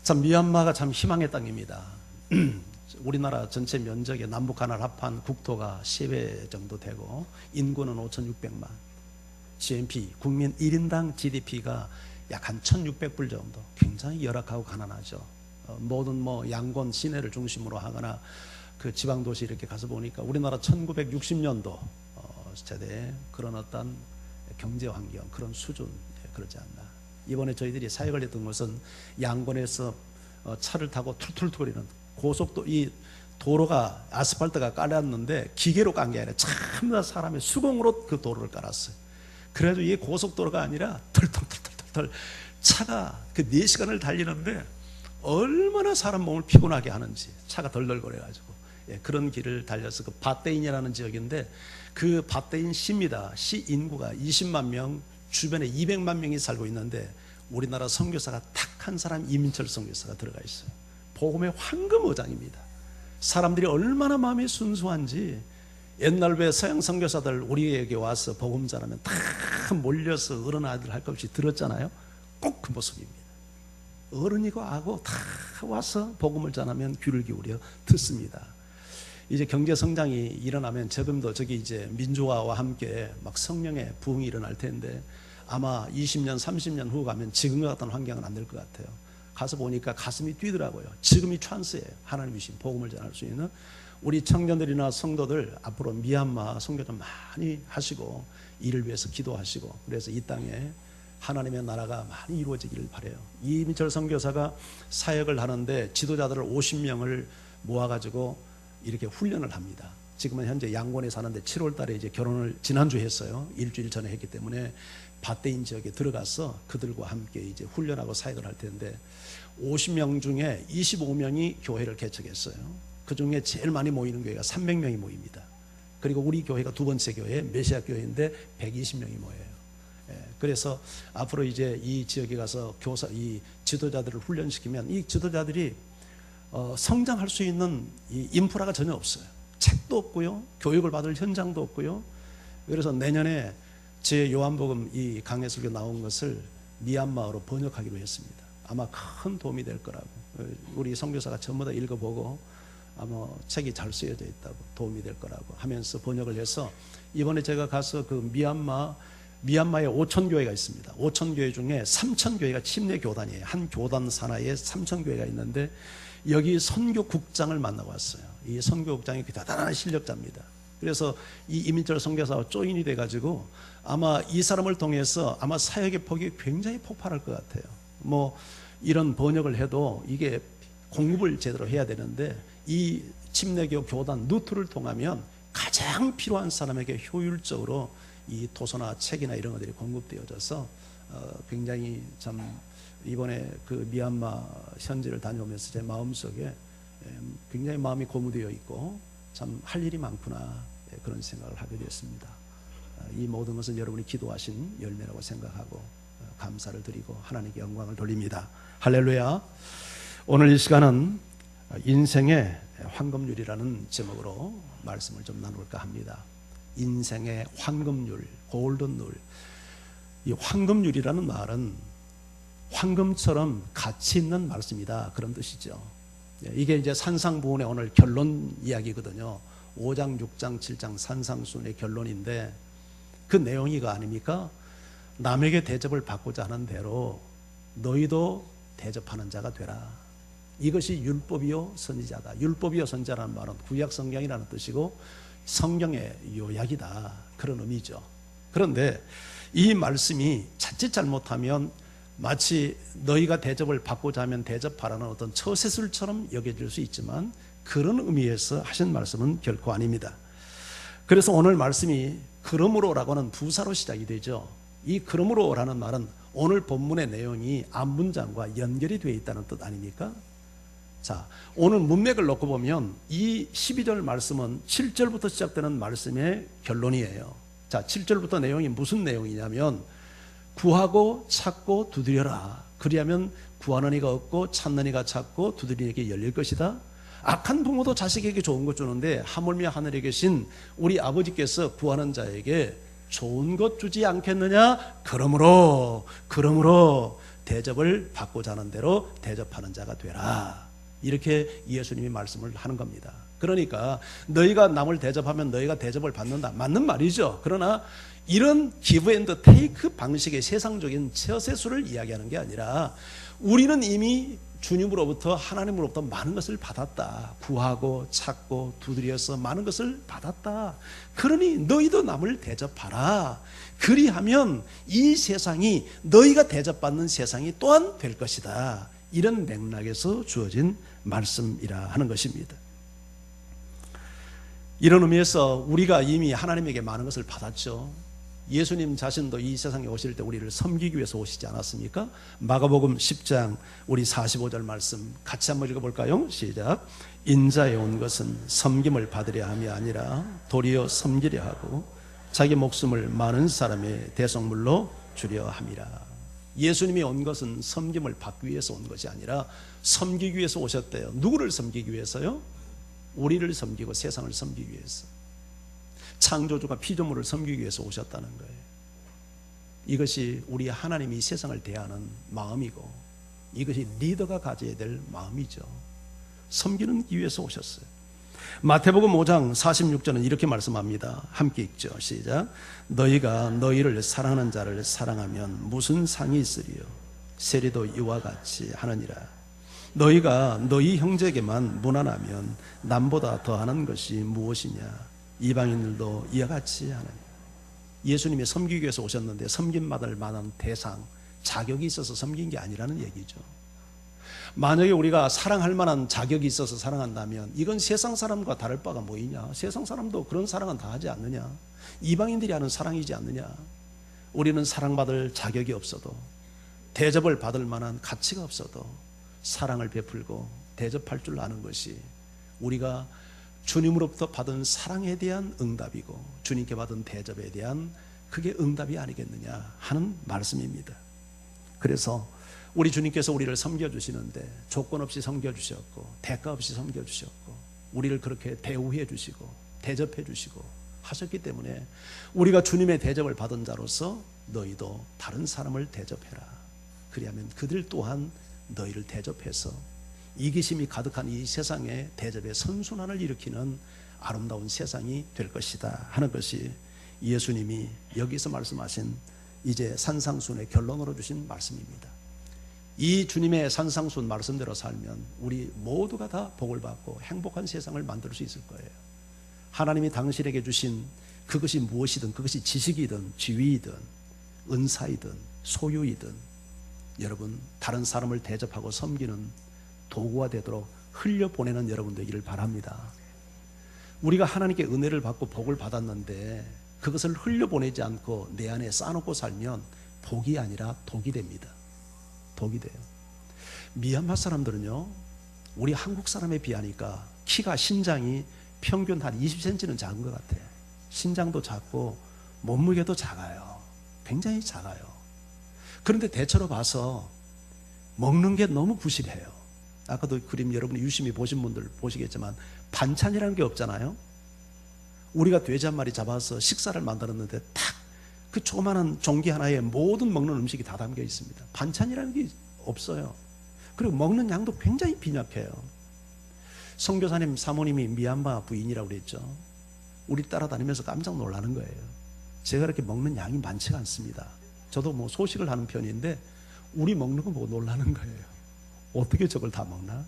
참 미얀마가 참 희망의 땅입니다. 우리나라 전체 면적의 남북 한을 합한 국토가 10배 정도 되고 인구는 5,600만, GNP 국민 1인당 GDP가 약 한 1,600불 정도, 굉장히 열악하고 가난하죠. 모든 양곤 시내를 중심으로 하거나 그 지방 도시 이렇게 가서 보니까 우리나라 1960년도 세대 그런 어떤 경제 환경, 그런 수준, 그러지 않나. 이번에 저희들이 사역을 했던 것은 양곤에서 차를 타고 툴툴거리는 고속도, 이 도로가 아스팔트가 깔았는데 기계로 깐 게 아니라 참나 사람의 수공으로 그 도로를 깔았어요. 그래가지고 이게 고속도로가 아니라 털털털털털 차가 그 4시간을 달리는데 얼마나 사람 몸을 피곤하게 하는지, 차가 덜덜거려가지고 그런 길을 달려서 그 바떼인이라는 지역인데, 그 바떼인 시입니다. 시 인구가 20만 명, 주변에 200만 명이 살고 있는데 우리나라 선교사가 딱 한 사람, 이민철 선교사가 들어가 있어요. 복음의 황금어장입니다. 사람들이 얼마나 마음이 순수한지, 옛날 왜 서양 선교사들 우리에게 와서 복음 전하면 다 몰려서 어른 아이들 할 것 없이 들었잖아요. 꼭 그 모습입니다. 어른이고 아고 다 와서 복음을 전하면 귀를 기울여 듣습니다. 이제 경제 성장이 일어나면 지금도 저기 이제 민주화와 함께 막 성령의 부흥이 일어날 텐데, 아마 20년 30년 후 가면 지금 같은 환경은 안 될 것 같아요. 가서 보니까 가슴이 뛰더라고요. 지금이 찬스예요. 하나님이 주신 복음을 전할 수 있는 우리 청년들이나 성도들, 앞으로 미얀마 선교 좀 많이 하시고 이를 위해서 기도하시고, 그래서 이 땅에 하나님의 나라가 많이 이루어지기를 바라요. 이민철 선교사가 사역을 하는데 지도자들을 50명을 모아가지고 이렇게 훈련을 합니다. 지금은 현재 양곤에 사는데 7월 달에 이제 결혼을 지난주에 했어요. 일주일 전에 했기 때문에 바떼인 지역에 들어가서 그들과 함께 이제 훈련하고 사역을 할 텐데, 50명 중에 25명이 교회를 개척했어요. 그 중에 제일 많이 모이는 교회가 300명이 모입니다. 그리고 우리 교회가 두 번째 교회, 메시아 교회인데 120명이 모여요. 그래서 앞으로 이제 이 지역에 가서 교사, 이 지도자들을 훈련시키면 이 지도자들이 성장할 수 있는 이 인프라가 전혀 없어요. 책도 없고요, 교육을 받을 현장도 없고요. 그래서 내년에 제 요한복음 이 강해설교 나온 것을 미얀마어로 번역하기로 했습니다. 아마 큰 도움이 될 거라고, 우리 선교사가 전부 다 읽어보고 아마 책이 잘 쓰여져 있다고, 도움이 될 거라고 하면서 번역을 해서, 이번에 제가 가서 그 미얀마에 5,000교회가 있습니다. 5,000교회 중에 3,000교회가 침례 교단이에요. 한 교단 산하에 3,000교회가 있는데 여기 선교국장을 만나고 왔어요. 이 선교국장이 대단한 실력자입니다. 그래서 이 이민철 선교사와 조인이 돼가지고 아마 이 사람을 통해서 아마 사역의 폭이 굉장히 폭발할 것 같아요. 이런 번역을 해도 이게 공급을 제대로 해야 되는데, 이 침례교 교단 누트를 통하면 가장 필요한 사람에게 효율적으로 이 도서나 책이나 이런 것들이 공급되어져서 굉장히 참 이번에 그 미얀마 현지를 다녀오면서 제 마음속에 굉장히 마음이 고무되어 있고 참 할 일이 많구나, 그런 생각을 하게 됐습니다. 이 모든 것은 여러분이 기도하신 열매라고 생각하고 감사를 드리고 하나님께 영광을 돌립니다. 할렐루야. 오늘 이 시간은 인생의 황금률이라는 제목으로 말씀을 좀 나눌까 합니다. 인생의 황금률, 골든룰. 이 황금률이라는 말은 황금처럼 가치 있는 말씀이다, 그런 뜻이죠. 이게 이제 산상부훈의 오늘 결론 이야기거든요. 5장, 6장, 7장 산상수훈의 결론인데, 그 내용이 이거 아닙니까? 남에게 대접을 받고자 하는 대로 너희도 대접하는 자가 되라. 이것이 율법이요 선지자다. 율법이요 선지자라는 말은 구약 성경이라는 뜻이고 성경의 요약이다, 그런 의미죠. 그런데 이 말씀이 자칫 잘못하면 마치 너희가 대접을 받고자 하면 대접하라는 어떤 처세술처럼 여겨질 수 있지만, 그런 의미에서 하신 말씀은 결코 아닙니다. 그래서 오늘 말씀이 그러므로라고는 부사로 시작이 되죠. 이 그러므로라는 말은 오늘 본문의 내용이 앞문장과 연결이 되어 있다는 뜻 아닙니까? 자, 오늘 문맥을 놓고 보면 이 12절 말씀은 7절부터 시작되는 말씀의 결론이에요. 자, 7절부터 내용이 무슨 내용이냐면, 구하고 찾고 두드려라. 그리하면 구하는 이가 얻고 찾는 이가 찾고 두드리는 이에게 열릴 것이다. 악한 부모도 자식에게 좋은 것 주는데 하물며 하늘에 계신 우리 아버지께서 구하는 자에게 좋은 것 주지 않겠느냐? 그러므로 대접을 받고자 하는 대로 대접하는 자가 되라. 이렇게 예수님이 말씀을 하는 겁니다. 그러니까 너희가 남을 대접하면 너희가 대접을 받는다. 맞는 말이죠. 그러나 이런 기브 앤드 테이크 방식의 세상적인 처세술을 이야기하는 게 아니라 우리는 이미 주님으로부터 하나님으로부터 많은 것을 받았다. 구하고 찾고 두드려서 많은 것을 받았다. 그러니 너희도 남을 대접하라. 그리하면 이 세상이 너희가 대접받는 세상이 또한 될 것이다. 이런 맥락에서 주어진 말씀이라 하는 것입니다. 이런 의미에서 우리가 이미 하나님에게 많은 것을 받았죠. 예수님 자신도 이 세상에 오실 때 우리를 섬기기 위해서 오시지 않았습니까? 마가복음 10장 우리 45절 말씀 같이 한번 읽어볼까요? 시작. 인자에 온 것은 섬김을 받으려 함이 아니라 도리어 섬기려 하고 자기 목숨을 많은 사람의 대속물로 주려 함이라. 예수님이 온 것은 섬김을 받기 위해서 온 것이 아니라 섬기기 위해서 오셨대요. 누구를 섬기기 위해서요? 우리를 섬기고 세상을 섬기기 위해서. 창조주가 피조물을 섬기기 위해서 오셨다는 거예요. 이것이 우리 하나님이 세상을 대하는 마음이고 이것이 리더가 가져야 될 마음이죠. 섬기는 위해서 오셨어요. 마태복음 5장 46절은 이렇게 말씀합니다. 함께 읽죠. 시작. 너희가 너희를 사랑하는 자를 사랑하면 무슨 상이 있으리요? 세리도 이와 같이 하느니라. 너희가 너희 형제에게만 무난하면 남보다 더하는 것이 무엇이냐? 이방인들도 이와 같이 하느니라. 예수님이 섬기기 위해서 오셨는데 섬김받을 만한 대상, 자격이 있어서 섬긴 게 아니라는 얘기죠. 만약에 우리가 사랑할 만한 자격이 있어서 사랑한다면 이건 세상 사람과 다를 바가 뭐이냐? 세상 사람도 그런 사랑은 다 하지 않느냐? 이방인들이 하는 사랑이지 않느냐? 우리는 사랑받을 자격이 없어도 대접을 받을 만한 가치가 없어도 사랑을 베풀고 대접할 줄 아는 것이 우리가 주님으로부터 받은 사랑에 대한 응답이고 주님께 받은 대접에 대한 그게 응답이 아니겠느냐 하는 말씀입니다. 그래서 우리 주님께서 우리를 섬겨주시는데 조건 없이 섬겨주셨고 대가 없이 섬겨주셨고 우리를 그렇게 대우해 주시고 대접해 주시고 하셨기 때문에 우리가 주님의 대접을 받은 자로서 너희도 다른 사람을 대접해라. 그리하면 그들 또한 너희를 대접해서 이기심이 가득한 이 세상에 대접의 선순환을 일으키는 아름다운 세상이 될 것이다 하는 것이 예수님이 여기서 말씀하신 이제 산상순의 결론으로 주신 말씀입니다. 이 주님의 산상순 말씀대로 살면 우리 모두가 다 복을 받고 행복한 세상을 만들 수 있을 거예요. 하나님이 당신에게 주신 그것이 무엇이든 그것이 지식이든 지위이든 은사이든 소유이든 여러분 다른 사람을 대접하고 섬기는 도구가 되도록 흘려보내는 여러분 되기를 바랍니다. 우리가 하나님께 은혜를 받고 복을 받았는데 그것을 흘려보내지 않고 내 안에 쌓아놓고 살면 복이 아니라 독이 됩니다. 독이 돼요. 미얀마 사람들은요 우리 한국 사람에 비하니까 키가 신장이 평균 한 20cm는 작은 것 같아요. 신장도 작고 몸무게도 작아요. 굉장히 작아요. 그런데 대체로 봐서 먹는 게 너무 부실해요. 아까도 그림 여러분이 유심히 보신 분들 보시겠지만 반찬이라는 게 없잖아요. 우리가 돼지 한 마리 잡아서 식사를 만들었는데 딱 그 조그마한 종기 하나에 모든 먹는 음식이 다 담겨 있습니다. 반찬이라는 게 없어요. 그리고 먹는 양도 굉장히 빈약해요. 선교사님 사모님이 미얀마 부인이라고 그랬죠. 우리 따라다니면서 깜짝 놀라는 거예요. 제가 이렇게 먹는 양이 많지가 않습니다. 저도 뭐 소식을 하는 편인데 우리 먹는 거 보고 놀라는 거예요. 어떻게 저걸 다 먹나?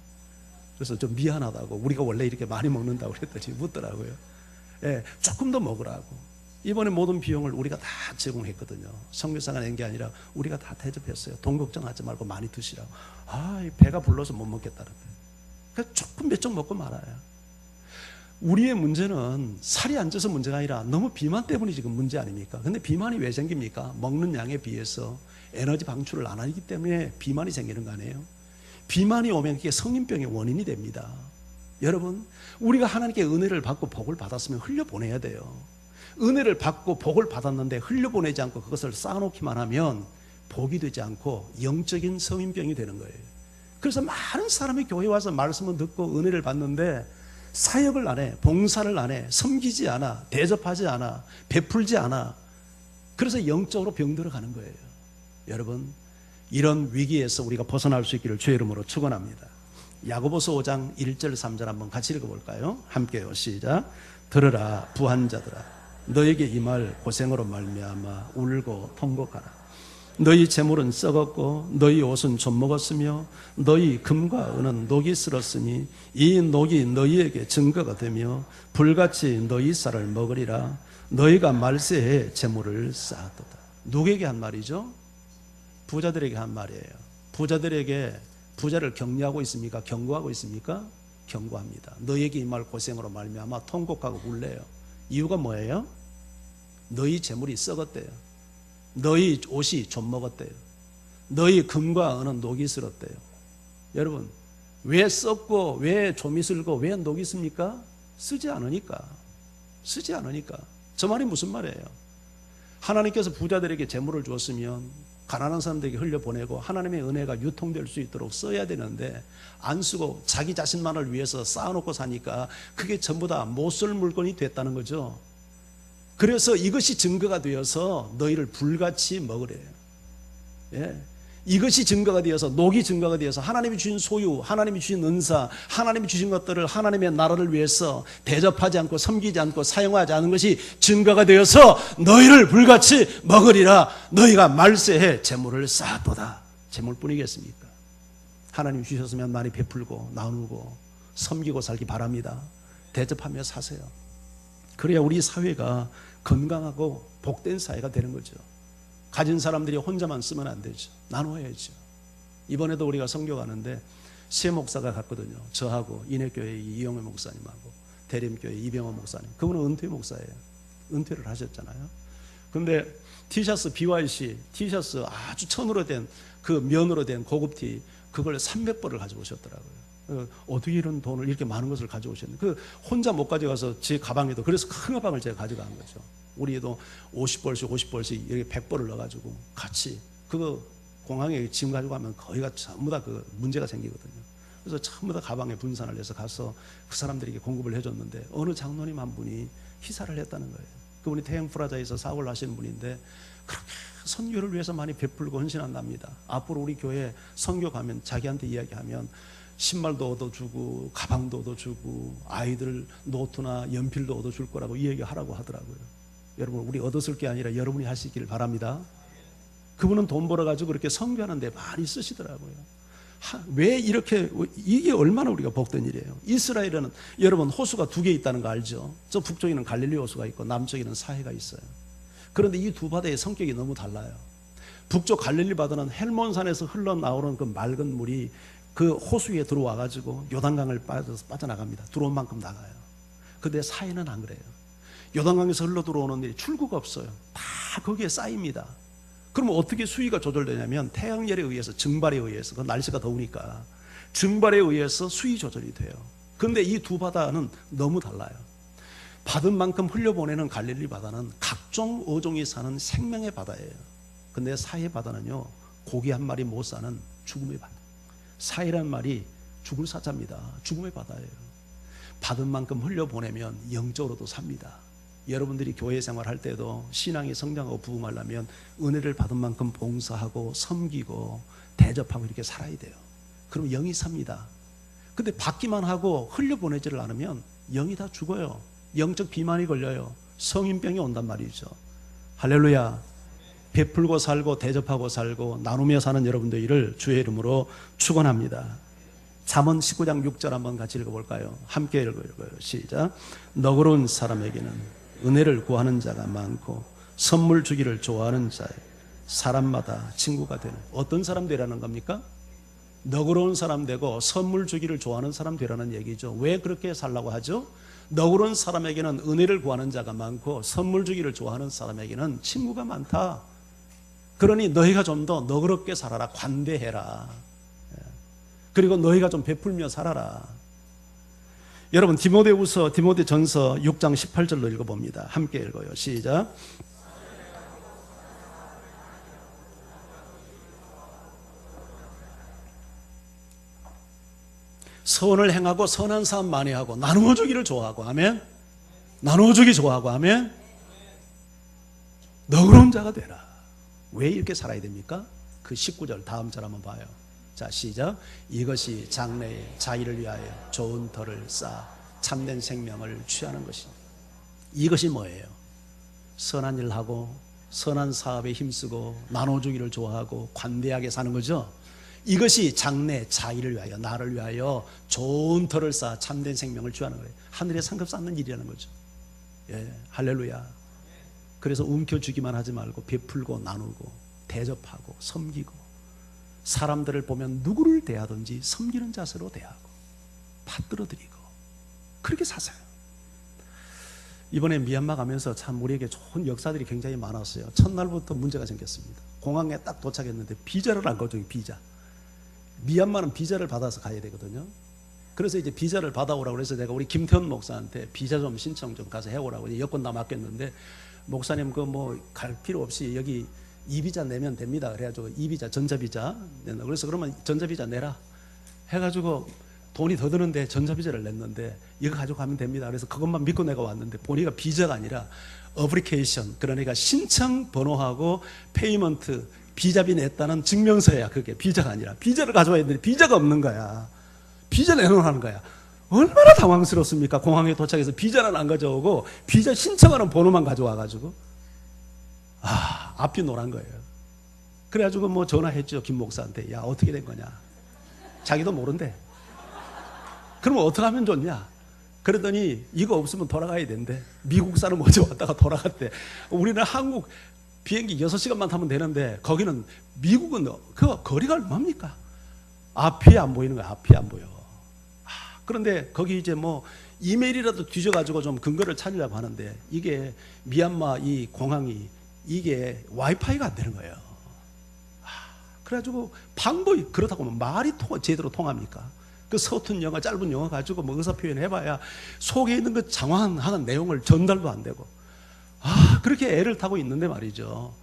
그래서 좀 미안하다고 우리가 원래 이렇게 많이 먹는다고 그랬더니 묻더라고요. 예, 조금 더 먹으라고. 이번에 모든 비용을 우리가 다 제공했거든요. 선교사가 낸 게 아니라 우리가 다 대접했어요. 돈 걱정하지 말고 많이 드시라고. 배가 불러서 못 먹겠다는 거예요. 그러니까 조금 몇 점 먹고 말아요. 우리의 문제는 살이 안 쪄서 문제가 아니라 너무 비만 때문이 지금 문제 아닙니까? 근데 비만이 왜 생깁니까? 먹는 양에 비해서 에너지 방출을 안 하기 때문에 비만이 생기는 거 아니에요? 비만이 오면 그게 성인병의 원인이 됩니다. 여러분, 우리가 하나님께 은혜를 받고 복을 받았으면 흘려보내야 돼요. 은혜를 받고 복을 받았는데 흘려보내지 않고 그것을 쌓아놓기만 하면 복이 되지 않고 영적인 성인병이 되는 거예요. 그래서 많은 사람이 교회에 와서 말씀을 듣고 은혜를 받는데 사역을 안 해, 봉사를 안 해, 섬기지 않아, 대접하지 않아, 베풀지 않아. 그래서 영적으로 병들어 가는 거예요. 여러분, 이런 위기에서 우리가 벗어날 수 있기를 주의 이름으로 축원합니다. 야고보서 5장 1절 3절 한번 같이 읽어볼까요? 함께요. 시작. 들으라 부한자들아, 너에게 임할 고생으로 말미암아 울고 통곡하라. 너희 재물은 썩었고 너희 옷은 좀먹었으며 너희 금과 은은 녹이 쓸었으니 이 녹이 너희에게 증거가 되며 불같이 너희 쌀을 먹으리라. 너희가 말세에 재물을 쌓았도다. 누구에게 한 말이죠? 부자들에게 한 말이에요. 부자들에게 부자를 격려하고 있습니까? 경고하고 있습니까? 경고합니다. 너희에게 임할 고생으로 말미암아 통곡하고 울래요. 이유가 뭐예요? 너희 재물이 썩었대요. 너희 옷이 좀 먹었대요. 너희 금과 은은 녹이 슬었대요. 여러분, 왜 썩고 왜 좀이 슬고 왜 녹이 씁니까? 쓰지 않으니까. 쓰지 않으니까. 저 말이 무슨 말이에요? 하나님께서 부자들에게 재물을 주었으면 가난한 사람들에게 흘려보내고 하나님의 은혜가 유통될 수 있도록 써야 되는데 안 쓰고 자기 자신만을 위해서 쌓아놓고 사니까 그게 전부 다 못 쓸 물건이 됐다는 거죠. 그래서 이것이 증거가 되어서 너희를 불같이 먹으래요. 예. 이것이 증거가 되어서, 녹이 증거가 되어서 하나님이 주신 소유, 하나님이 주신 은사, 하나님이 주신 것들을 하나님의 나라를 위해서 대접하지 않고 섬기지 않고 사용하지 않은 것이 증거가 되어서 너희를 불같이 먹으리라. 너희가 말세에 재물을 쌓았도다. 재물뿐이겠습니까? 하나님 주셨으면 많이 베풀고 나누고 섬기고 살기 바랍니다. 대접하며 사세요. 그래야 우리 사회가 건강하고 복된 사회가 되는 거죠. 가진 사람들이 혼자만 쓰면 안 되죠. 나눠야죠. 이번에도 우리가 선교 가는데 세 목사가 갔거든요. 저하고 인해교회 이영회 목사님하고 대림교회 이병호 목사님. 그분은 은퇴 목사예요. 은퇴를 하셨잖아요. 근데 티셔츠 BYC 티셔츠 아주 천으로 된 그 면으로 된 고급 티 그걸 300벌을 가져오셨더라고요. 어떻게 이런 돈을 이렇게 많은 것을 가져오셨는지. 그 혼자 못 가져가서 제 가방에도, 그래서 큰 가방을 제가 가져간 거죠. 우리도 50벌씩 이렇게 100벌을 넣어가지고 같이 그거 공항에 짐 가지고 가면 거기가 전부 다 그 문제가 생기거든요. 그래서 전부 다 가방에 분산을 해서 가서 그 사람들에게 공급을 해줬는데 어느 장로님 한 분이 희사를 했다는 거예요. 그분이 태행 프라자에서 사업을 하시는 분인데 그렇게 선교를 위해서 많이 베풀고 헌신한답니다. 앞으로 우리 교회 선교 가면 자기한테 이야기하면 신발도 얻어주고 가방도 얻어주고 아이들 노트나 연필도 얻어줄 거라고 이 얘기하라고 하더라고요. 여러분, 우리 얻었을 게 아니라 여러분이 하시길 바랍니다. 그분은 돈 벌어가지고 그렇게 선교하는데 많이 쓰시더라고요. 왜 이렇게, 이게 얼마나 우리가 복된 일이에요. 이스라엘에는 여러분 호수가 2개 있다는 거 알죠? 저 북쪽에는 갈릴리 호수가 있고 남쪽에는 사해가 있어요. 그런데 이 두 바다의 성격이 너무 달라요. 북쪽 갈릴리 바다는 헬몬산에서 흘러나오는 그 맑은 물이 그 호수에 들어와가지고 요단강을 빠져나갑니다. 들어온 만큼 나가요. 근데 사해는 안 그래요. 요단강에서 흘러 들어오는 일이 출구가 없어요. 다 거기에 쌓입니다. 그러면 어떻게 수위가 조절되냐면 태양열에 의해서, 증발에 의해서, 그 날씨가 더우니까 증발에 의해서 수위 조절이 돼요. 그런데 이 두 바다는 너무 달라요. 받은 만큼 흘려보내는 갈릴리 바다는 각종 어종이 사는 생명의 바다예요. 근데 사해 바다는요, 고기 한 마리 못 사는 죽음의 바다. 사해란 말이 죽을 사자입니다. 죽음의 바다예요. 받은 만큼 흘려보내면 영적으로도 삽니다. 여러분들이 교회 생활할 때도 신앙이 성장하고 부흥하려면 은혜를 받은 만큼 봉사하고 섬기고 대접하고 이렇게 살아야 돼요. 그럼 영이 삽니다. 근데 받기만 하고 흘려보내지를 않으면 영이 다 죽어요. 영적 비만이 걸려요. 성인병이 온단 말이죠. 할렐루야. 베풀고 살고 대접하고 살고 나누며 사는 여러분들을 주의 이름으로 축원합니다. 잠언 19장 6절 한번 같이 읽어볼까요? 함께 읽어요. 시작. 너그러운 사람에게는 은혜를 구하는 자가 많고 선물 주기를 좋아하는 자에 사람마다 친구가 되는. 어떤 사람 되라는 겁니까? 너그러운 사람 되고 선물 주기를 좋아하는 사람 되라는 얘기죠. 왜 그렇게 살라고 하죠? 너그러운 사람에게는 은혜를 구하는 자가 많고 선물 주기를 좋아하는 사람에게는 친구가 많다. 그러니 너희가 좀 더 너그럽게 살아라. 관대해라. 그리고 너희가 좀 베풀며 살아라. 여러분, 디모데전서 6장 18절로 읽어봅니다. 함께 읽어요. 시작. 선을 행하고 선한 사람 많이 하고 나누어 주기를 좋아하고. 아멘. 나누어 주기 좋아하고. 아멘. 너그러운 자가 되라. 왜 이렇게 살아야 됩니까? 그 19절 다음 절 한번 봐요. 자, 시작. 이것이 장래의 자기를 위하여 좋은 터를 쌓아 참된 생명을 취하는 것입니다. 이것이 뭐예요? 선한 일을 하고 선한 사업에 힘쓰고 나눠주기를 좋아하고 관대하게 사는 거죠. 이것이 장래 자기를 위하여, 나를 위하여 좋은 터를 쌓아 참된 생명을 취하는 거예요. 하늘에 상급 쌓는 일이라는 거죠. 예, 할렐루야. 그래서 움켜쥐기만 하지 말고 베풀고 나누고 대접하고 섬기고, 사람들을 보면 누구를 대하든지 섬기는 자세로 대하고 받들어드리고 그렇게 사세요. 이번에 미얀마 가면서 참 우리에게 좋은 역사들이 굉장히 많았어요. 첫날부터 문제가 생겼습니다. 공항에 딱 도착했는데 비자를 안 거죠. 비자. 미얀마는 비자를 받아서 가야 되거든요. 그래서 이제 비자를 받아오라고 그래서 내가 우리 김태훈 목사한테 비자 좀 신청 좀 가서 해오라고 여권 다 맡겼는데, 목사님 그 뭐 갈 필요 없이 여기 이비자 내면 됩니다. 그래가지고 이비자, 전자비자 낸다. 그래서 그러면 전자비자 내라 해가지고 돈이 더 드는데 전자비자를 냈는데 이거 가지고 가면 됩니다. 그래서 그것만 믿고 내가 왔는데 보니까 비자가 아니라 어플리케이션, 그러니까 신청 번호하고 페이먼트, 비자비 냈다는 증명서야. 그게 비자가 아니라 비자를 가져와야 되는데 비자가 없는 거야. 비자 내놓으라는 거야. 얼마나 당황스럽습니까? 공항에 도착해서 비자는 안 가져오고 비자 신청하는 번호만 가져와가지고 앞이 노란 거예요. 그래가지고 뭐 전화했죠. 김 목사한테. 야, 어떻게 된 거냐. 자기도 모른대. 그러면 어떻게 하면 좋냐. 그러더니 이거 없으면 돌아가야 된대. 미국 사람 어제 왔다가 돌아갔대. 우리는 한국 비행기 6시간만 타면 되는데 거기는, 미국은 그 거리가 얼마입니까? 앞이 안 보이는 거야. 앞이 안 보여. 그런데 거기 이제 뭐 이메일이라도 뒤져가지고 좀 근거를 찾으려고 하는데 이게 미얀마 이 공항이 이게 와이파이가 안 되는 거예요. 그래가지고 방법이, 그렇다고 하면 말이 제대로 통합니까? 그 서툰 영어, 짧은 영어 가지고 뭐 의사표현 해봐야 속에 있는 그 장황한 내용을 전달도 안 되고, 그렇게 애를 타고 있는데 말이죠.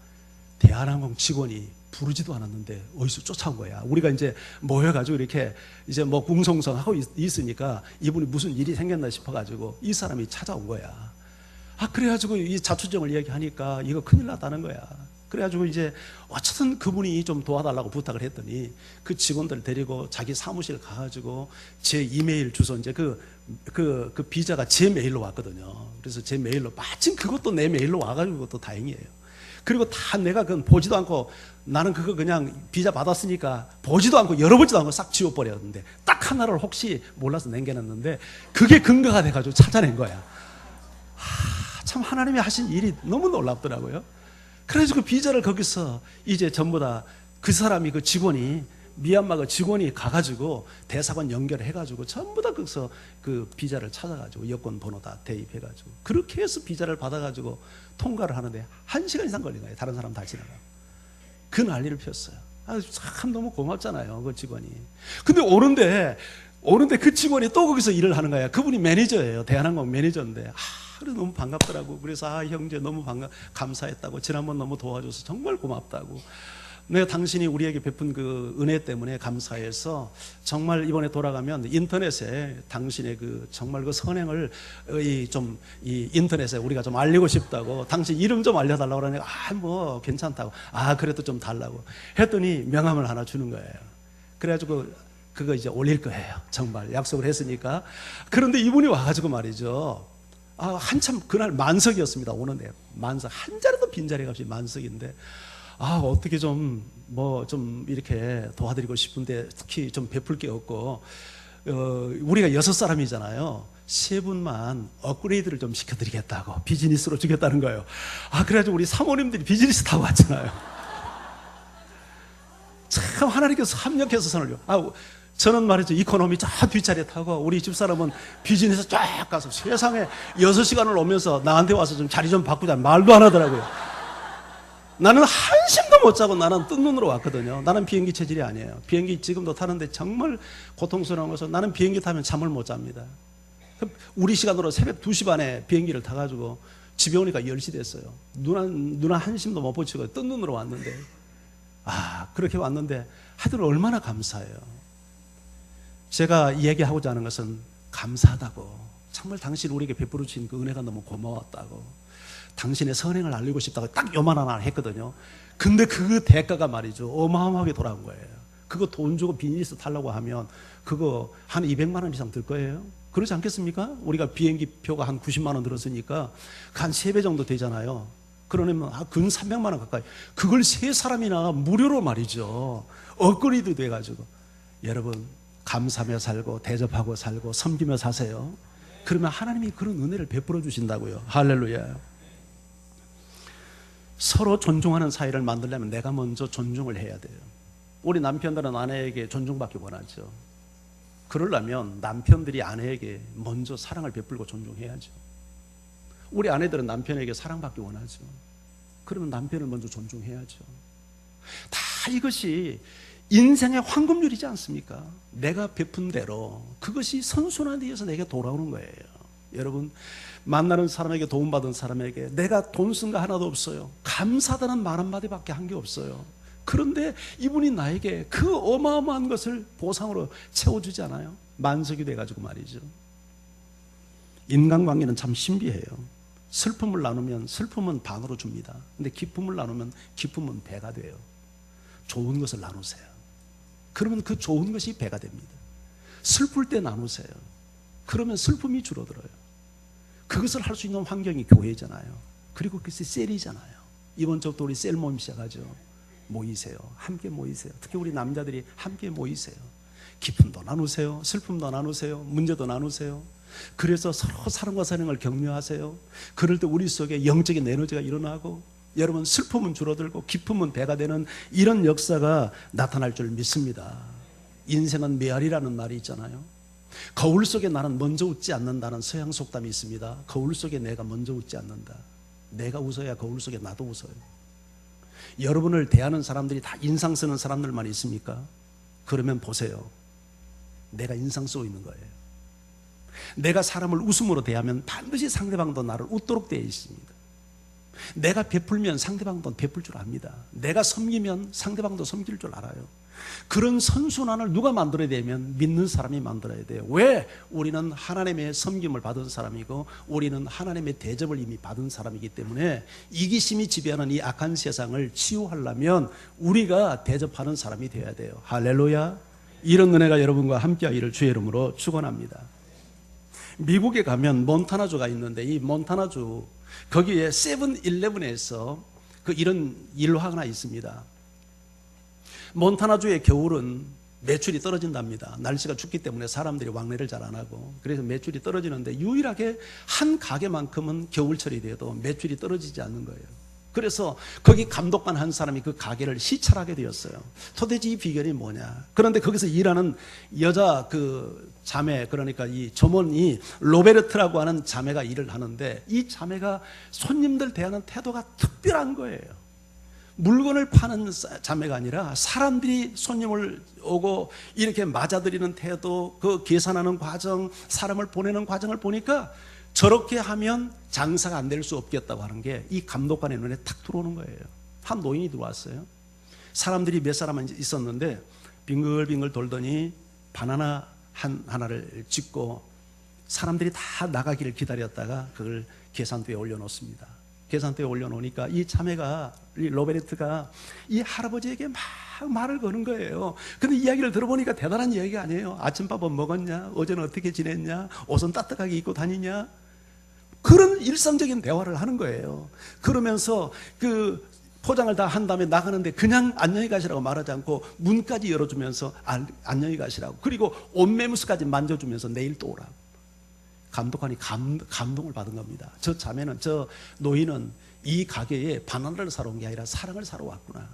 대한항공 직원이 부르지도 않았는데 어디서 쫓아온 거야. 우리가 이제 모여가지고 이렇게 이제 뭐 궁성성하고 있으니까 이분이 무슨 일이 생겼나 싶어가지고 이 사람이 찾아온 거야. 그래가지고 이 자초정을 이야기하니까 이거 큰일 났다는 거야. 그래가지고 이제 어쨌든 그분이 좀 도와달라고 부탁을 했더니 그 직원들 데리고 자기 사무실 가가지고 제 이메일 주소, 이제 그 비자가 제 메일로 왔거든요. 그래서 제 메일로, 마침 그것도 내 메일로 와가지고 또 다행이에요. 그리고 다 내가 그건 보지도 않고, 나는 그거 그냥 비자 받았으니까 보지도 않고 열어보지도 않고 싹 지워버렸는데 딱 하나를 혹시 몰라서 남겨놨는데 그게 근거가 돼가지고 찾아낸 거야. 참 하나님이 하신 일이 너무 놀랍더라고요. 그래서 그 비자를 거기서 이제 전부 다 그 사람이, 그 직원이, 미얀마 그 직원이 가가지고 대사관 연결해가지고 전부 다 거기서 그 비자를 찾아가지고 여권 번호 다 대입해가지고 그렇게 해서 비자를 받아가지고 통과를 하는데 1시간 이상 걸린 거예요. 다른 사람 다 지나가고. 그 난리를 폈어요. 참 너무 고맙잖아요, 그 직원이. 근데 오는데 그 직원이 또 거기서 일을 하는 거야. 그분이 매니저예요. 대한항공 매니저인데. 그래서 너무 반갑더라고. 그래서 형제 너무 감사했다고, 지난번 너무 도와줘서 정말 고맙다고, 내가 당신이 우리에게 베푼 그 은혜 때문에 감사해서 정말 이번에 돌아가면 인터넷에 당신의 그 정말 그 선행을 이 인터넷에 우리가 좀 알리고 싶다고, 당신 이름 좀 알려달라고 그러니까 뭐 괜찮다고, 그래도 좀 달라고 했더니 명함을 하나 주는 거예요. 그래가지고 그거 이제 올릴 거예요. 정말 약속을 했으니까. 그런데 이분이 와가지고 말이죠. 한참 그날 만석이었습니다. 오는데 만석, 한 자리도 빈자리가 없이 만석인데 어떻게 좀 이렇게 도와드리고 싶은데 특히 좀 베풀 게 없고, 우리가 6사람이잖아요. 3분만 업그레이드를 좀 시켜드리겠다고, 비즈니스로 주겠다는 거예요. 그래가지고 우리 사모님들이 비즈니스 타고 왔잖아요. 참 하나님께서 합력해서 선을 줘. 저는 말이죠, 이코노미 저 뒷자리에 타고, 우리 집사람은 비즈니스 쫙 가서 세상에 6시간을 오면서 나한테 와서 좀 자리 좀 바꾸자 말도 안 하더라고요. 나는 한숨도 못 자고 나는 뜬 눈으로 왔거든요. 나는 비행기 체질이 아니에요. 비행기 지금도 타는데 정말 고통스러운 것은, 나는 비행기 타면 잠을 못 잡니다. 우리 시간으로 새벽 2시 반에 비행기를 타가지고 집에 오니까 10시 됐어요. 눈 한숨도 못 붙이고 뜬 눈으로 왔는데, 그렇게 왔는데 하여튼 얼마나 감사해요. 제가 이야기하고자 하는 것은 감사하다고, 정말 당신 우리에게 베풀어 주신 그 은혜가 너무 고마웠다고, 당신의 선행을 알리고 싶다고 딱 요만한 하나 했거든요. 근데 그 대가가 말이죠, 어마어마하게 돌아온 거예요. 그거 돈 주고 비즈니스 타려고 하면 그거 한 200만 원 이상 들 거예요. 그렇지 않겠습니까? 우리가 비행기 표가 한 90만 원 들었으니까 한 3배 정도 되잖아요. 그러면 근 300만 원 가까이. 그걸 3사람이나 무료로 말이죠, 업그레이드 돼가지고. 여러분, 감사하며 살고 대접하고 살고 섬기며 사세요. 그러면 하나님이 그런 은혜를 베풀어 주신다고요. 할렐루야. 서로 존중하는 사이를 만들려면 내가 먼저 존중을 해야 돼요. 우리 남편들은 아내에게 존중받기 원하죠. 그러려면 남편들이 아내에게 먼저 사랑을 베풀고 존중해야죠. 우리 아내들은 남편에게 사랑받기 원하죠. 그러면 남편을 먼저 존중해야죠. 다 이것이 인생의 황금률이지 않습니까? 내가 베푼 대로 그것이 선순환되어서 내게 돌아오는 거예요. 여러분, 만나는 사람에게 도움받은 사람에게 내가 돈 쓴 거 하나도 없어요. 감사하다는 말 한마디밖에 한 게 없어요. 그런데 이분이 나에게 그 어마어마한 것을 보상으로 채워주지 않아요? 만석이 돼가지고 말이죠. 인간관계는 참 신비해요. 슬픔을 나누면 슬픔은 반으로 줍니다. 근데 기쁨을 나누면 기쁨은 배가 돼요. 좋은 것을 나누세요. 그러면 그 좋은 것이 배가 됩니다. 슬플 때 나누세요. 그러면 슬픔이 줄어들어요. 그것을 할 수 있는 환경이 교회잖아요. 그리고 그것이 셀이잖아요. 이번 주부터 우리 셀 모임 시작하죠. 모이세요. 함께 모이세요. 특히 우리 남자들이 함께 모이세요. 기쁨도 나누세요. 슬픔도 나누세요. 문제도 나누세요. 그래서 서로 사랑과 사랑을 격려하세요. 그럴 때 우리 속에 영적인 에너지가 일어나고, 여러분, 슬픔은 줄어들고 기쁨은 배가 되는 이런 역사가 나타날 줄 믿습니다. 인생은 메아리라는 말이 있잖아요. 거울 속에 나는 먼저 웃지 않는다는 서양 속담이 있습니다. 거울 속에 내가 먼저 웃지 않는다. 내가 웃어야 거울 속에 나도 웃어요. 여러분을 대하는 사람들이 다 인상 쓰는 사람들만 있습니까? 그러면 보세요. 내가 인상 쓰고 있는 거예요. 내가 사람을 웃음으로 대하면 반드시 상대방도 나를 웃도록 되어 있습니다. 내가 베풀면 상대방도 베풀 줄 압니다. 내가 섬기면 상대방도 섬길 줄 알아요. 그런 선순환을 누가 만들어야 되면 믿는 사람이 만들어야 돼요. 왜? 우리는 하나님의 섬김을 받은 사람이고 우리는 하나님의 대접을 이미 받은 사람이기 때문에 이기심이 지배하는 이 악한 세상을 치유하려면 우리가 대접하는 사람이 되어야 돼요. 할렐루야. 이런 은혜가 여러분과 함께하기를 주의 이름으로 축원합니다. 미국에 가면 몬타나주가 있는데 이 몬타나주 거기에 세븐일레븐에서 이런 일화가 하나 있습니다. 몬타나주의 겨울은 매출이 떨어진답니다. 날씨가 춥기 때문에 사람들이 왕래를 잘 안 하고, 그래서 매출이 떨어지는데 유일하게 한 가게만큼은 겨울철이 돼도 매출이 떨어지지 않는 거예요. 그래서 거기 감독관 한 사람이 그 가게를 시찰하게 되었어요. 도대체 이 비결이 뭐냐. 그런데 거기서 일하는 여자 자매, 그러니까 이 점원이 로베르트라고 하는 자매가 일을 하는데 이 자매가 손님들 대하는 태도가 특별한 거예요. 물건을 파는 자매가 아니라 사람들이 손님을 오고 이렇게 맞아들이는 태도, 그 계산하는 과정, 사람을 보내는 과정을 보니까 저렇게 하면 장사가 안 될 수 없겠다고 하는 게 이 감독관의 눈에 탁 들어오는 거예요. 한 노인이 들어왔어요. 사람들이 몇 사람 있었는데 빙글빙글 돌더니 바나나 하나를 찍고 사람들이 다 나가기를 기다렸다가 그걸 계산대에 올려놓습니다. 계산대에 올려놓으니까 이 자매가, 이 로베르트가 이 할아버지에게 막 말을 거는 거예요. 근데 이야기를 들어보니까 대단한 이야기가 아니에요. 아침밥은 먹었냐? 어제는 어떻게 지냈냐? 옷은 따뜻하게 입고 다니냐? 그런 일상적인 대화를 하는 거예요. 그러면서 포장을 다 한 다음에 나가는데 그냥 안녕히 가시라고 말하지 않고 문까지 열어주면서 안녕히 가시라고, 그리고 옷매무새까지 만져주면서 내일 또 오라고. 감독관이 감동을 받은 겁니다. 저 자매는, 저 노인은 이 가게에 바나나를 사러 온 게 아니라 사랑을 사러 왔구나.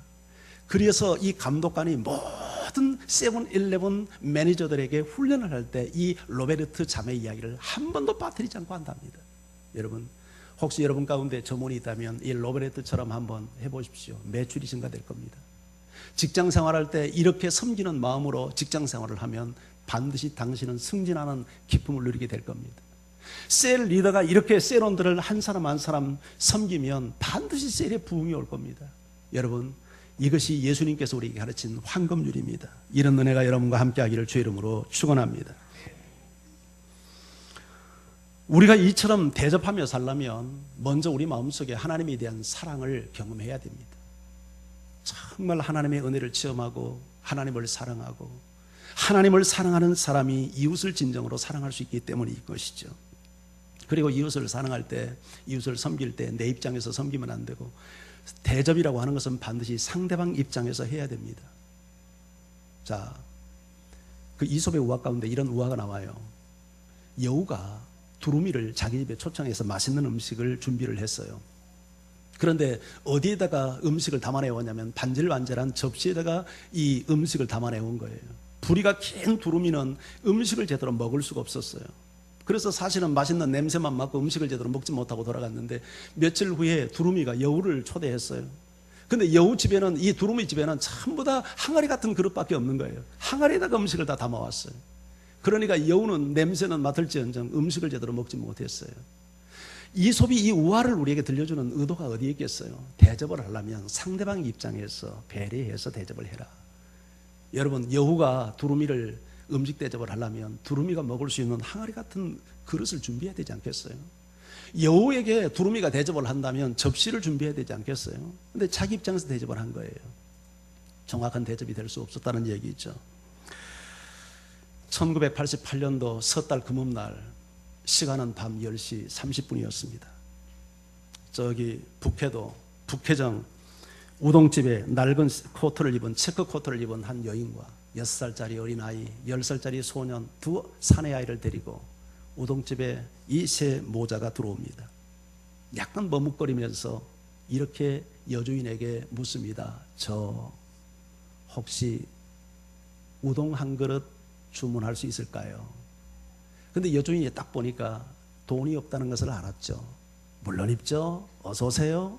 그래서 이 감독관이 모든 세븐일레븐 매니저들에게 훈련을 할 때 이 로베르트 자매 이야기를 한 번도 빠뜨리지 않고 한답니다. 여러분, 혹시 여러분 가운데 점원이 있다면 이 로베르트처럼 한번 해보십시오. 매출이 증가될 겁니다. 직장 생활할 때 이렇게 섬기는 마음으로 직장 생활을 하면 반드시 당신은 승진하는 기쁨을 누리게 될 겁니다. 셀 리더가 이렇게 셀원들을 한 사람 한 사람 섬기면 반드시 셀에 부흥이 올 겁니다. 여러분, 이것이 예수님께서 우리에게 가르친 황금률입니다. 이런 은혜가 여러분과 함께하기를 주의 이름으로 축원합니다. 우리가 이처럼 대접하며 살려면 먼저 우리 마음속에 하나님에 대한 사랑을 경험해야 됩니다. 정말 하나님의 은혜를 체험하고 하나님을 사랑하고 하나님을 사랑하는 사람이 이웃을 진정으로 사랑할 수 있기 때문인 것이죠. 그리고 이웃을 사랑할 때, 이웃을 섬길 때 내 입장에서 섬기면 안 되고 대접이라고 하는 것은 반드시 상대방 입장에서 해야 됩니다. 자, 그 이솝의 우화 가운데 이런 우화가 나와요. 여우가 두루미를 자기 집에 초청해서 맛있는 음식을 준비를 했어요. 그런데 어디에다가 음식을 담아내 왔냐면 반질반질한 접시에다가 이 음식을 담아내 온 거예요. 부리가 긴 두루미는 음식을 제대로 먹을 수가 없었어요. 그래서 사실은 맛있는 냄새만 맡고 음식을 제대로 먹지 못하고 돌아갔는데 며칠 후에 두루미가 여우를 초대했어요. 근데 여우 집에는, 이 두루미 집에는 전부 다 항아리 같은 그릇밖에 없는 거예요. 항아리에다가 음식을 다 담아왔어요. 그러니까 여우는 냄새는 맡을지언정 음식을 제대로 먹지 못했어요. 이솝이 이 우화를 우리에게 들려주는 의도가 어디에 있겠어요? 대접을 하려면 상대방 입장에서 배려해서 대접을 해라. 여러분, 여우가 두루미를 음식 대접을 하려면 두루미가 먹을 수 있는 항아리 같은 그릇을 준비해야 되지 않겠어요? 여우에게 두루미가 대접을 한다면 접시를 준비해야 되지 않겠어요? 근데 자기 입장에서 대접을 한 거예요. 정확한 대접이 될 수 없었다는 얘기죠. 1988년도 섣달 금음날, 시간은 밤 10시 30분이었습니다. 저기 북해도 북해정 우동집에 낡은 코트를 입은, 체크 코트를 입은 한 여인과 6살짜리 어린아이, 10살짜리 소년, 두 사내아이를 데리고 우동집에 이 세 모자가 들어옵니다. 약간 머뭇거리면서 이렇게 여주인에게 묻습니다. 저 혹시 우동 한 그릇 주문할 수 있을까요? 근데 여주인이 딱 보니까 돈이 없다는 것을 알았죠. 물론 있죠. 어서 오세요.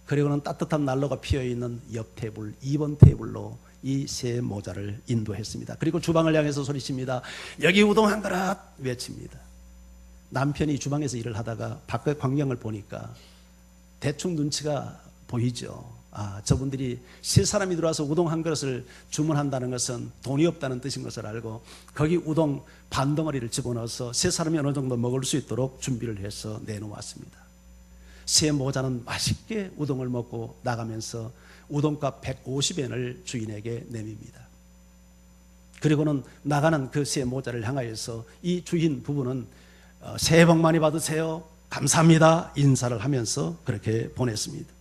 그리고는 따뜻한 난로가 피어있는 옆 테이블, 2번 테이블로 이 세 모자를 인도했습니다. 그리고 주방을 향해서 소리칩니다. 여기 우동 한 그릇 외칩니다. 남편이 주방에서 일을 하다가 밖의 광경을 보니까 대충 눈치가 보이죠. 아, 저분들이 세 사람이 들어와서 우동 한 그릇을 주문한다는 것은 돈이 없다는 뜻인 것을 알고 거기 우동 반 덩어리를 집어넣어서 세 사람이 어느 정도 먹을 수 있도록 준비를 해서 내놓았습니다. 세 모자는 맛있게 우동을 먹고 나가면서 우동값 150엔을 주인에게 내밉니다. 그리고는 나가는 그 세 모자를 향하여서 이 주인 부부는 새해 복 많이 받으세요, 감사합니다 인사를 하면서 그렇게 보냈습니다.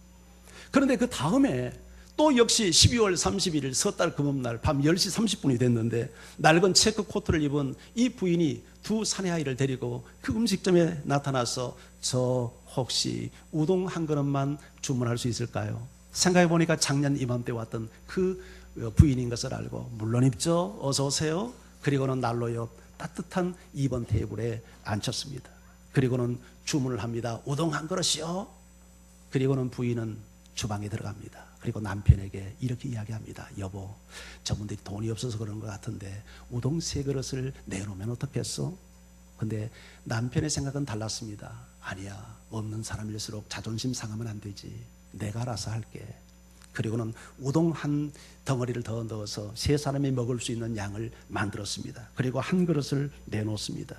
그런데 그 다음에 또 역시 12월 31일 섣달 금음날 밤 10시 30분이 됐는데 낡은 체크 코트를 입은 이 부인이 두 사내아이를 데리고 그 음식점에 나타나서 저 혹시 우동 한 그릇만 주문할 수 있을까요? 생각해보니까 작년 이맘때 왔던 그 부인인 것을 알고 물론 있죠. 어서 오세요. 그리고는 난로 옆 따뜻한 2번 테이블에 앉혔습니다. 그리고는 주문을 합니다. 우동 한 그릇이요. 그리고는 부인은 주방에 들어갑니다. 그리고 남편에게 이렇게 이야기합니다. 여보, 저분들이 돈이 없어서 그런 것 같은데 우동 세 그릇을 내놓으면 어떻겠어? 근데 남편의 생각은 달랐습니다. 아니야, 없는 사람일수록 자존심 상하면 안 되지. 내가 알아서 할게. 그리고는 우동 한 덩어리를 더 넣어서 세 사람이 먹을 수 있는 양을 만들었습니다. 그리고 한 그릇을 내놓습니다.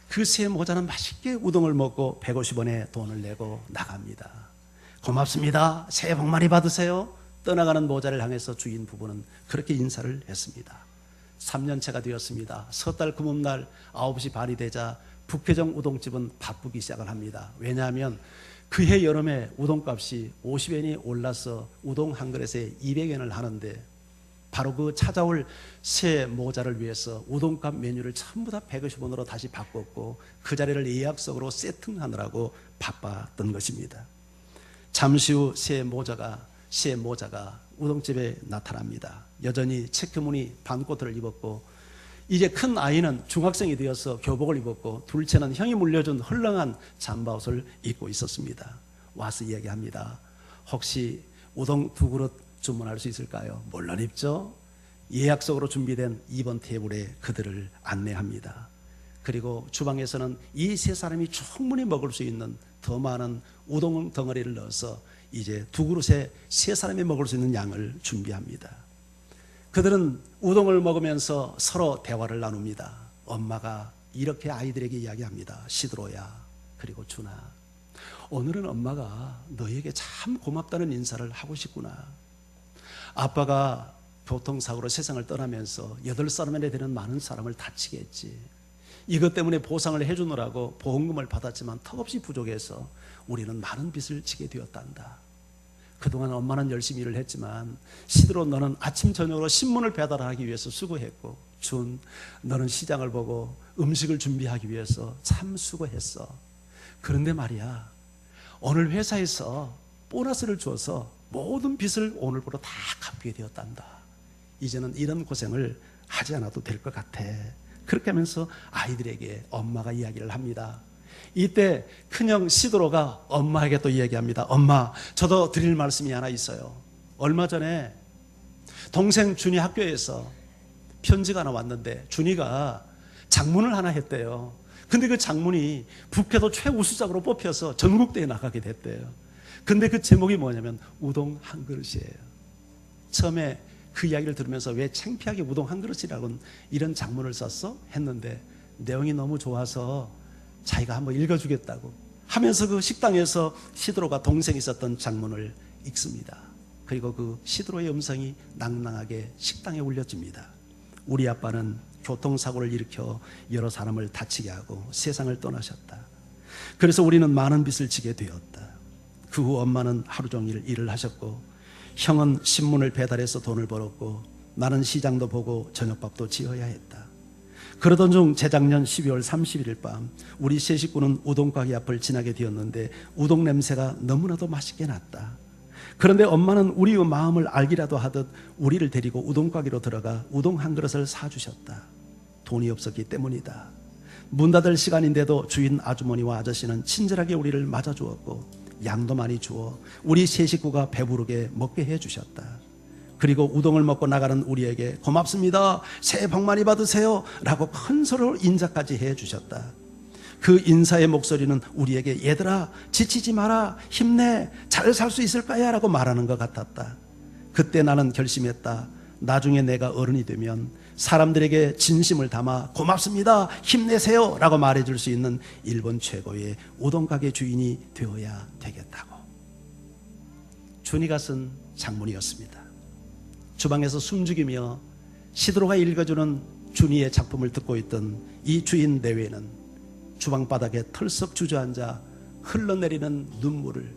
그 세 모자는 맛있게 우동을 먹고 150원의 돈을 내고 나갑니다. 고맙습니다. 새해 복 많이 받으세요. 떠나가는 모자를 향해서 주인 부부는 그렇게 인사를 했습니다. 3년째가 되었습니다. 섣달 금음날 9시 반이 되자 북해정 우동집은 바쁘기 시작을 합니다. 왜냐하면 그해 여름에 우동값이 50엔이 올라서 우동 한 그릇에 200엔을 하는데 바로 그 찾아올 새 모자를 위해서 우동값 메뉴를 전부 다 150원으로 다시 바꿨고 그 자리를 예약석으로 세팅하느라고 바빴던 것입니다. 잠시 후 새 모자가 우동집에 나타납니다. 여전히 체크무늬 반코트를 입었고 이제 큰 아이는 중학생이 되어서 교복을 입었고 둘째는 형이 물려준 헐렁한 잠바옷을 입고 있었습니다. 와서 이야기합니다. 혹시 우동 2그릇 주문할 수 있을까요? 물론 있죠. 예약석으로 준비된 2번 테이블에 그들을 안내합니다. 그리고 주방에서는 이 세 사람이 충분히 먹을 수 있는 더 많은 우동 덩어리를 넣어서 이제 2그릇에 세 사람이 먹을 수 있는 양을 준비합니다. 그들은 우동을 먹으면서 서로 대화를 나눕니다. 엄마가 이렇게 아이들에게 이야기합니다. 시드로야, 그리고 준아, 오늘은 엄마가 너에게 참 고맙다는 인사를 하고 싶구나. 아빠가 교통사고로 세상을 떠나면서 8살만에 되는 많은 사람을 다치게 했지. 이것 때문에 보상을 해주느라고 보험금을 받았지만 턱없이 부족해서 우리는 많은 빚을 지게 되었단다. 그동안 엄마는 열심히 일을 했지만 시드로, 너는 아침 저녁으로 신문을 배달하기 위해서 수고했고, 준, 너는 시장을 보고 음식을 준비하기 위해서 참 수고했어. 그런데 말이야, 오늘 회사에서 보너스를 줘서 모든 빚을 오늘부로 다 갚게 되었단다. 이제는 이런 고생을 하지 않아도 될 것 같아. 그렇게 하면서 아이들에게 엄마가 이야기를 합니다. 이때 큰형 시드로가 엄마에게 또 이야기합니다. 엄마, 저도 드릴 말씀이 하나 있어요. 얼마 전에 동생 준이 학교에서 편지가 하나 왔는데 준이가 장문을 하나 했대요. 근데 그 장문이 북해도 최우수작으로 뽑혀서 전국대회에 나가게 됐대요. 근데 그 제목이 뭐냐면 우동 한 그릇이에요. 처음에 그 이야기를 들으면서 왜 창피하게 우동 한 그릇이라고는 이런 장문을 썼어? 했는데 내용이 너무 좋아서 자기가 한번 읽어주겠다고 하면서 그 식당에서 시드로가 동생이 썼던 장문을 읽습니다. 그리고 그 시드로의 음성이 낭낭하게 식당에 울려집니다. 우리 아빠는 교통사고를 일으켜 여러 사람을 다치게 하고 세상을 떠나셨다. 그래서 우리는 많은 빚을 지게 되었다. 그 후 엄마는 하루 종일 일을 하셨고, 형은 신문을 배달해서 돈을 벌었고, 나는 시장도 보고 저녁밥도 지어야 했다. 그러던 중 재작년 12월 31일 밤 우리 세 식구는 우동가게 앞을 지나게 되었는데 우동 냄새가 너무나도 맛있게 났다. 그런데 엄마는 우리의 마음을 알기라도 하듯 우리를 데리고 우동가게로 들어가 우동 한 그릇을 사주셨다. 돈이 없었기 때문이다. 문 닫을 시간인데도 주인 아주머니와 아저씨는 친절하게 우리를 맞아주었고 양도 많이 주어 우리 세 식구가 배부르게 먹게 해주셨다. 그리고 우동을 먹고 나가는 우리에게 고맙습니다, 새해 복 많이 받으세요 라고 큰 소리로 인사까지 해주셨다. 그 인사의 목소리는 우리에게 얘들아 지치지 마라, 힘내, 잘 살 수 있을 거야 라고 말하는 것 같았다. 그때 나는 결심했다. 나중에 내가 어른이 되면 사람들에게 진심을 담아 고맙습니다, 힘내세요 라고 말해줄 수 있는 일본 최고의 우동가게 주인이 되어야 되겠다고. 준이가 쓴 장문이었습니다. 주방에서 숨죽이며 시드로가 읽어주는 준이의 작품을 듣고 있던 이 주인 내외는 주방 바닥에 털썩 주저앉아 흘러내리는 눈물을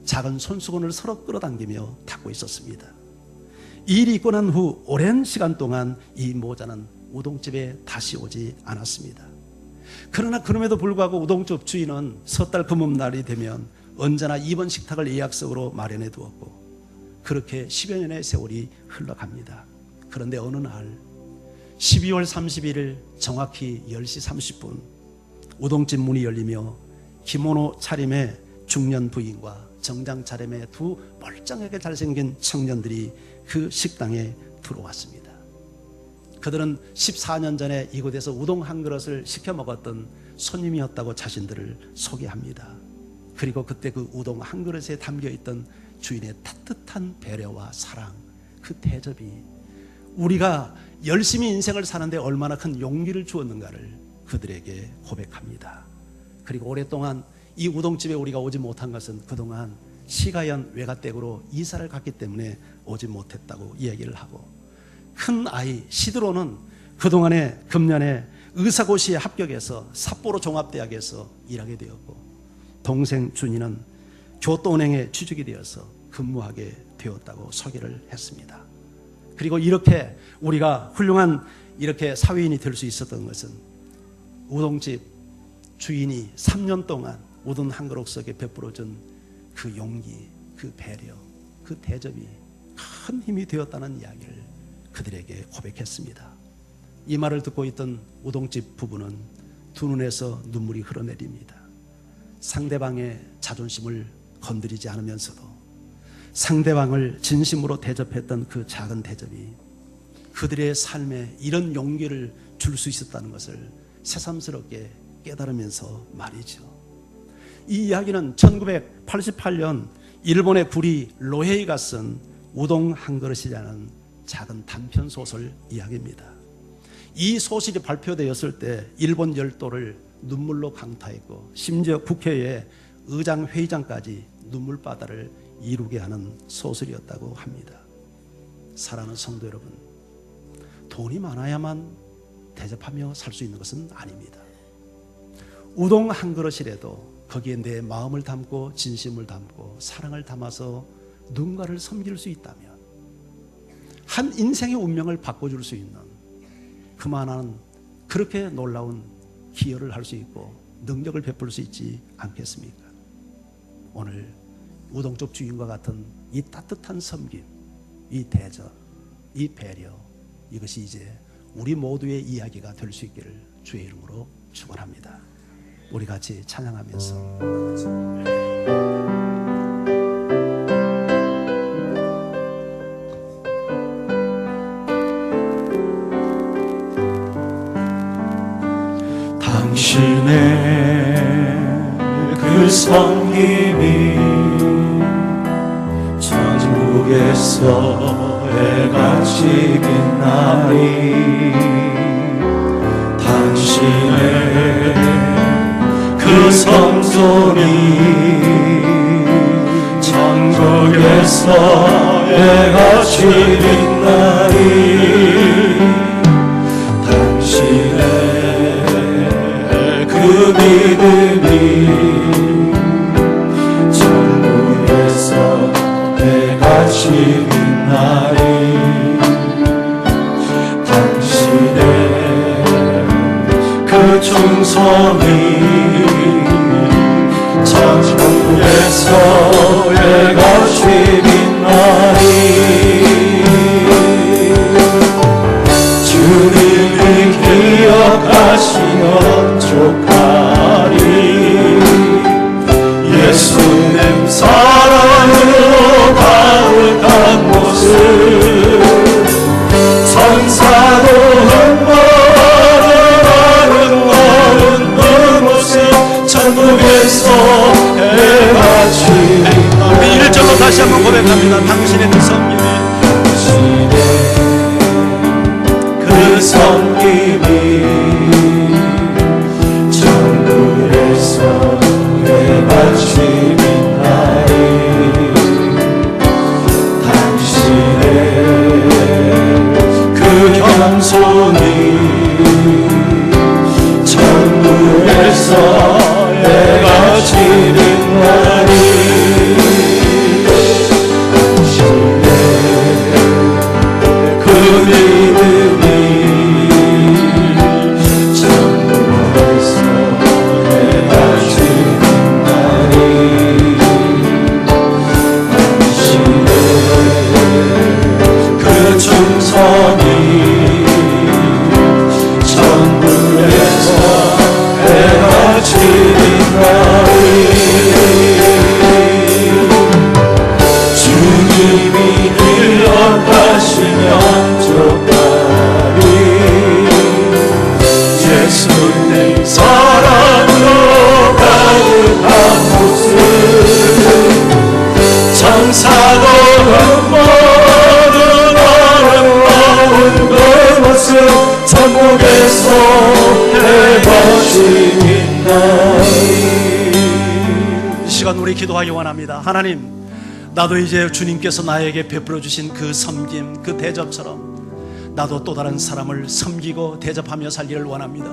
작은 손수건을 서로 끌어당기며 닦고 있었습니다. 이 일이 있고 난 후 오랜 시간 동안 이 모자는 우동집에 다시 오지 않았습니다. 그러나 그럼에도 불구하고 우동집 주인은 섣달 금음날이 되면 언제나 2번 식탁을 예약석으로 마련해 두었고, 그렇게 10여 년의 세월이 흘러갑니다. 그런데 어느 날 12월 31일 정확히 10시 30분 우동집 문이 열리며 기모노 차림의 중년 부인과 정장 차림의 두 멀쩡하게 잘생긴 청년들이 그 식당에 들어왔습니다. 그들은 14년 전에 이곳에서 우동 한 그릇을 시켜 먹었던 손님이었다고 자신들을 소개합니다. 그리고 그때 그 우동 한 그릇에 담겨있던 주인의 따뜻한 배려와 사랑, 그 대접이 우리가 열심히 인생을 사는데 얼마나 큰 용기를 주었는가를 그들에게 고백합니다. 그리고 오랫동안 이 우동집에 우리가 오지 못한 것은 그동안 시가연 외가댁으로 이사를 갔기 때문에 오지 못했다고 이야기를 하고, 큰 아이 시드로는 그동안에 금년에 의사고시에 합격해서 삿포로 종합대학에서 일하게 되었고, 동생 준이는 교토은행에 취직이 되어서 근무하게 되었다고 소개를 했습니다. 그리고 이렇게 우리가 훌륭한 이렇게 사회인이 될 수 있었던 것은 우동집 주인이 3년 동안 우동 한 그릇 속에 베풀어준 그 용기, 그 배려, 그 대접이 큰 힘이 되었다는 이야기를 그들에게 고백했습니다. 이 말을 듣고 있던 우동집 부부는 두 눈에서 눈물이 흘러내립니다. 상대방의 자존심을 건드리지 않으면서도 상대방을 진심으로 대접했던 그 작은 대접이 그들의 삶에 이런 용기를 줄 수 있었다는 것을 새삼스럽게 깨달으면서 말이죠. 이 이야기는 1988년 일본의 구리 로헤이가 쓴 우동 한 그릇이라는 작은 단편 소설 이야기입니다. 이 소식이 발표되었을 때 일본 열도를 눈물로 강타했고 심지어 국회의 의장 회의장까지 눈물바다를 이루게 하는 소설이었다고 합니다. 사랑하는 성도 여러분, 돈이 많아야만 대접하며 살 수 있는 것은 아닙니다. 우동 한 그릇이라도 거기에 내 마음을 담고 진심을 담고 사랑을 담아서 누군가를 섬길 수 있다면 한 인생의 운명을 바꿔줄 수 있는 그만한 그렇게 놀라운 기여를 할 수 있고 능력을 베풀 수 있지 않겠습니까? 오늘 우동쪽 주인과 같은 이 따뜻한 섬김, 이 대접, 이 배려, 이것이 이제 우리 모두의 이야기가 될 수 있기를 주의 이름으로 축원합니다. 우리 같이 찬양하면서 당신의 그 섬김이 천국에서 해같이 빛나리. 당신의 그 성전이 천국에서 해같이 빛나리. 당신의 그 믿음이 천국에서 해같이 빛나리. 당신의 그 충성이 천국에서 해같이 빛나리. 주님이 기억하시면 족하리. 예수님 사랑으로 가득한 모습 천사도 아름다운 그 모습 천국에서 해같이 우리 1절로 다시 한번 고백합니다. 당신의 그 섬김이 그 섬김이 천국에서 해같이 빛나리. 당신의 그 겸손이 천국에서 해같이 빛나리. 그 믿음이 천국에서 해같이 빛나리. 당신의 그 충성이 천국에서 해같이 빛나리. 주님이 기억하시면 족하리. 예수님 사랑으로 가득한 모습 천사도 흠모는 아름다운 그 모습 천국에서 해같이 빛나리. 이 시간 우리 기도하기 원합니다. 하나님, 나도 이제 주님께서 나에게 베풀어 주신 그 섬김, 그 대접처럼 나도 또 다른 사람을 섬기고 대접하며 살기를 원합니다.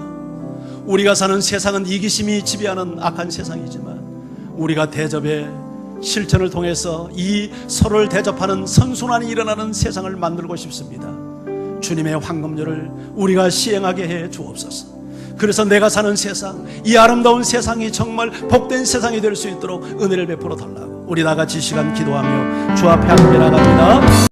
우리가 사는 세상은 이기심이 지배하는 악한 세상이지만 우리가 대접의 실천을 통해서 이 서로를 대접하는 선순환이 일어나는 세상을 만들고 싶습니다. 주님의 황금률을 우리가 시행하게 해 주옵소서. 그래서 내가 사는 세상, 이 아름다운 세상이 정말 복된 세상이 될 수 있도록 은혜를 베풀어 달라고 우리 다같이 시간 기도하며 주 앞에 함께 나갑니다.